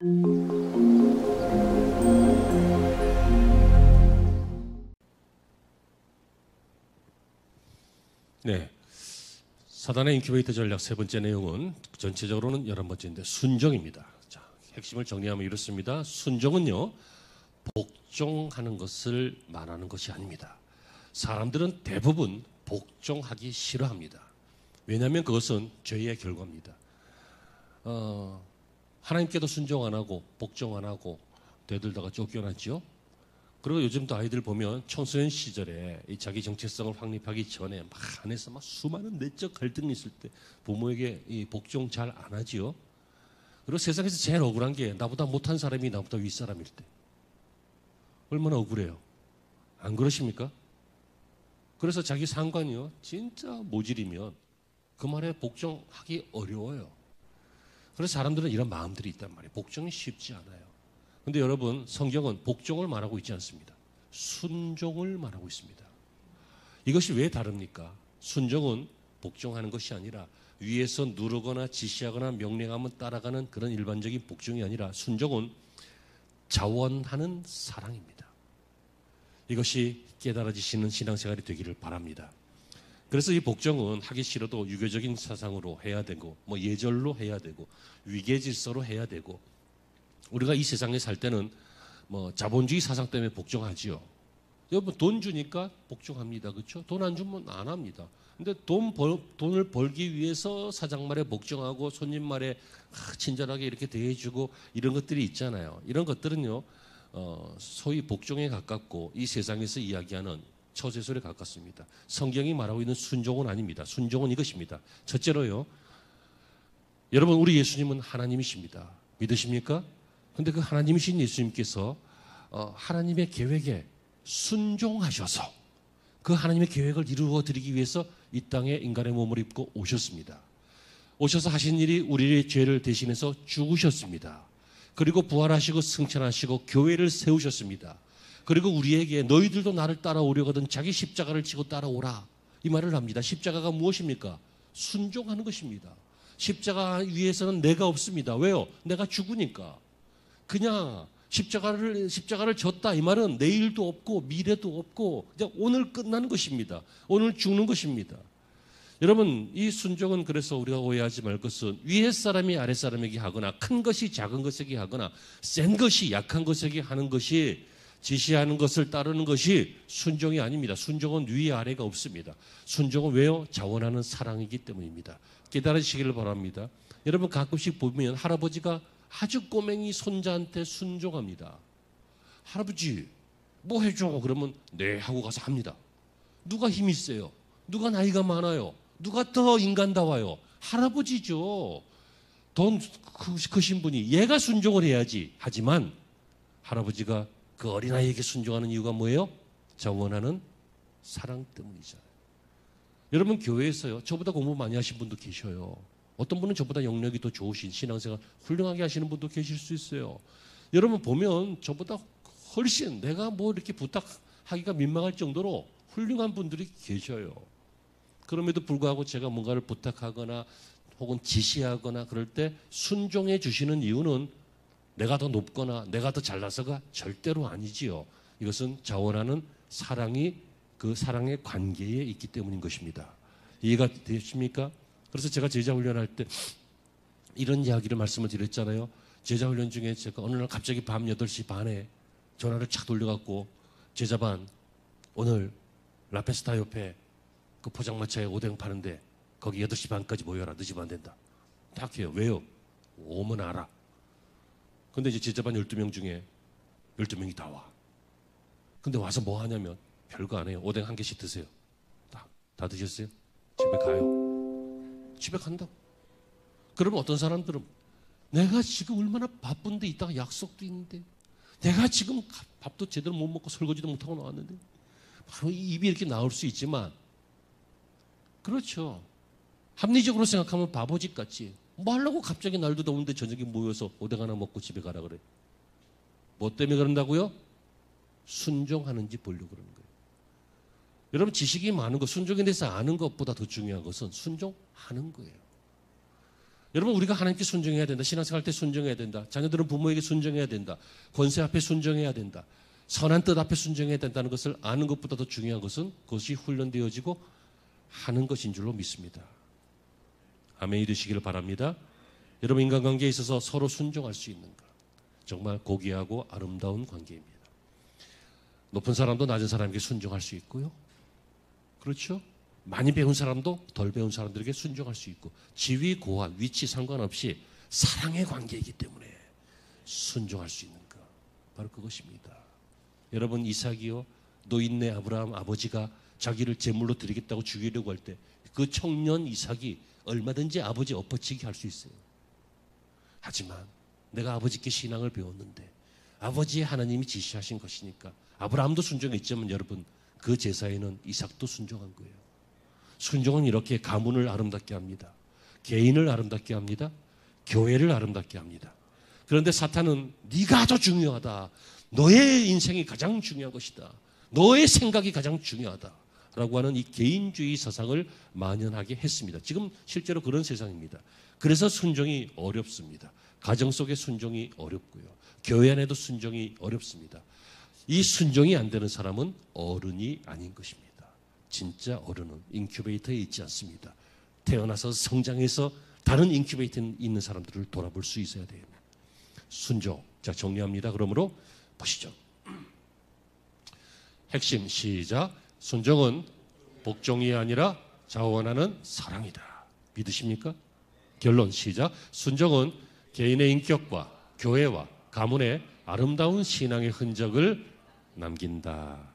네, 사단의 인큐베이터 전략 세 번째 내용은 전체적으로는 11번째인데 순종입니다. 자, 핵심을 정리하면 이렇습니다. 순종은요, 복종하는 것을 말하는 것이 아닙니다. 사람들은 대부분 복종하기 싫어합니다. 왜냐하면 그것은 죄의 결과입니다. 하나님께도 순종 안 하고 복종 안 하고 되들다가 쫓겨났죠. 그리고 요즘도 아이들 보면 청소년 시절에 이 자기 정체성을 확립하기 전에 막 안에서 막 수많은 내적 갈등이 있을 때 부모에게 이 복종 잘 안 하지요. 그리고 세상에서 제일 억울한 게 나보다 못한 사람이 나보다 윗사람일 때. 얼마나 억울해요. 안 그러십니까? 그래서 자기 상관이요, 진짜 모질이면 그 말에 복종하기 어려워요. 그래서 사람들은 이런 마음들이 있단 말이에요. 복종이 쉽지 않아요. 근데 여러분, 성경은 복종을 말하고 있지 않습니다. 순종을 말하고 있습니다. 이것이 왜 다릅니까? 순종은 복종하는 것이 아니라 위에서 누르거나 지시하거나 명령하면 따라가는 그런 일반적인 복종이 아니라 순종은 자원하는 사랑입니다. 이것이 깨달아지시는 신앙생활이 되기를 바랍니다. 그래서 이 복종은 하기 싫어도 유교적인 사상으로 해야 되고, 뭐 예절로 해야 되고, 위계질서로 해야 되고, 우리가 이 세상에 살 때는 뭐 자본주의 사상 때문에 복종하지요. 여러분, 돈 주니까 복종합니다. 그렇죠? 돈 안 주면 안 합니다. 근데 돈을 벌기 위해서 사장 말에 복종하고 손님 말에 친절하게 이렇게 대해주고 이런 것들이 있잖아요. 이런 것들은요, 소위 복종에 가깝고 이 세상에서 이야기하는 처세술에 가깝습니다. 성경이 말하고 있는 순종은 아닙니다. 순종은 이것입니다. 첫째로요, 여러분, 우리 예수님은 하나님이십니다. 믿으십니까? 근데 그 하나님이신 예수님께서 하나님의 계획에 순종하셔서 그 하나님의 계획을 이루어 드리기 위해서 이 땅에 인간의 몸을 입고 오셨습니다. 오셔서 하신 일이 우리의 죄를 대신해서 죽으셨습니다. 그리고 부활하시고 승천하시고 교회를 세우셨습니다. 그리고 우리에게 너희들도 나를 따라오려거든 자기 십자가를 지고 따라오라, 이 말을 합니다. 십자가가 무엇입니까? 순종하는 것입니다. 십자가 위에서는 내가 없습니다. 왜요? 내가 죽으니까. 그냥 십자가를 졌다, 이 말은 내일도 없고 미래도 없고 그냥 오늘 끝나는 것입니다. 오늘 죽는 것입니다. 여러분, 이 순종은 그래서 우리가 오해하지 말 것은 위에 사람이 아래 사람에게 하거나 큰 것이 작은 것에게 하거나 센 것이 약한 것에게 하는 것이, 지시하는 것을 따르는 것이 순종이 아닙니다. 순종은 위 아래가 없습니다. 순종은 왜요? 자원하는 사랑이기 때문입니다. 깨달으시기를 바랍니다. 여러분, 가끔씩 보면 할아버지가 아주 꼬맹이 손자한테 순종합니다. 할아버지 뭐 해줘? 그러면 네 하고 가서 합니다. 누가 힘이 세요? 누가 나이가 많아요? 누가 더 인간다워요? 할아버지죠. 돈 크신 분이 얘가 순종을 해야지. 하지만 할아버지가 그 어린아이에게 순종하는 이유가 뭐예요? 자원하는 사랑 때문이잖아요. 여러분, 교회에서요, 저보다 공부 많이 하신 분도 계셔요. 어떤 분은 저보다 영역이 더 좋으신, 신앙생활 훌륭하게 하시는 분도 계실 수 있어요. 여러분 보면 저보다 훨씬 내가 뭐 이렇게 부탁하기가 민망할 정도로 훌륭한 분들이 계셔요. 그럼에도 불구하고 제가 뭔가를 부탁하거나 혹은 지시하거나 그럴 때 순종해 주시는 이유는 내가 더 높거나 내가 더 잘나서가 절대로 아니지요. 이것은 자원하는 사랑이 그 사랑의 관계에 있기 때문인 것입니다. 이해가 되십니까? 그래서 제가 제자훈련할 때 이런 이야기를 말씀을 드렸잖아요. 제자훈련 중에 제가 어느 날 갑자기 밤 8시 반에 전화를 착 돌려갖고, 제자반 오늘 라페스타 옆에 그 포장마차에 오뎅 파는데 거기 8시 반까지 모여라. 늦으면 안 된다. 딱 해요. 왜요? 오면 알아. 근데 이제 제자반 12명 중에 12명이 다 와. 근데 와서 뭐 하냐면 별거 안 해요. 오뎅 한 개씩 드세요. 다 드셨어요? 집에 가요. 집에 간다고. 그러면 어떤 사람들은 내가 지금 얼마나 바쁜데 이따가 약속도 있는데, 내가 지금 밥도 제대로 못 먹고 설거지도 못하고 나왔는데, 바로 입이 이렇게 나올 수 있지만, 그렇죠, 합리적으로 생각하면 바보짓 같지. 뭐 하려고 갑자기 날도 더운데 저녁에 모여서 오뎅 하나 먹고 집에 가라 그래. 뭐 때문에 그런다고요? 순종하는지 보려고 그러는 거예요. 여러분, 지식이 많은 것, 순종에 대해서 아는 것보다 더 중요한 것은 순종하는 거예요. 여러분, 우리가 하나님께 순종해야 된다. 신앙생활 때 순종해야 된다. 자녀들은 부모에게 순종해야 된다. 권세 앞에 순종해야 된다. 선한 뜻 앞에 순종해야 된다는 것을 아는 것보다 더 중요한 것은 그것이 훈련되어지고 하는 것인 줄로 믿습니다. 아멘이 되시기를 바랍니다. 여러분, 인간관계에 있어서 서로 순종할 수 있는 것, 정말 고귀하고 아름다운 관계입니다. 높은 사람도 낮은 사람에게 순종할 수 있고요. 그렇죠? 많이 배운 사람도 덜 배운 사람들에게 순종할 수 있고, 지위, 고한, 위치 상관없이 사랑의 관계이기 때문에 순종할 수 있는 것, 바로 그것입니다. 여러분, 이삭이요, 노인네 아브라함 아버지가 자기를 제물로 드리겠다고 죽이려고 할 때 그 청년 이삭이 얼마든지 아버지 엎어치기 할 수 있어요. 하지만 내가 아버지께 신앙을 배웠는데 아버지의 하나님이 지시하신 것이니까, 아브라함도 순종했지만 여러분, 그 제사에는 이삭도 순종한 거예요. 순종은 이렇게 가문을 아름답게 합니다. 개인을 아름답게 합니다. 교회를 아름답게 합니다. 그런데 사탄은 네가 더 중요하다. 너의 인생이 가장 중요한 것이다. 너의 생각이 가장 중요하다라고 하는 이 개인주의 사상을 만연하게 했습니다. 지금 실제로 그런 세상입니다. 그래서 순종이 어렵습니다. 가정 속의 순종이 어렵고요. 교회 안에도 순종이 어렵습니다. 이 순종이 안 되는 사람은 어른이 아닌 것입니다. 진짜 어른은 인큐베이터에 있지 않습니다. 태어나서 성장해서 다른 인큐베이터에 있는 사람들을 돌아볼 수 있어야 돼요. 순종. 자, 정리합니다. 그러므로 보시죠. 핵심 시작. 순종은 복종이 아니라 자원하는 사랑이다. 믿으십니까? 결론 시작. 순종은 개인의 인격과 교회와 가문의 아름다운 신앙의 흔적을 남긴다.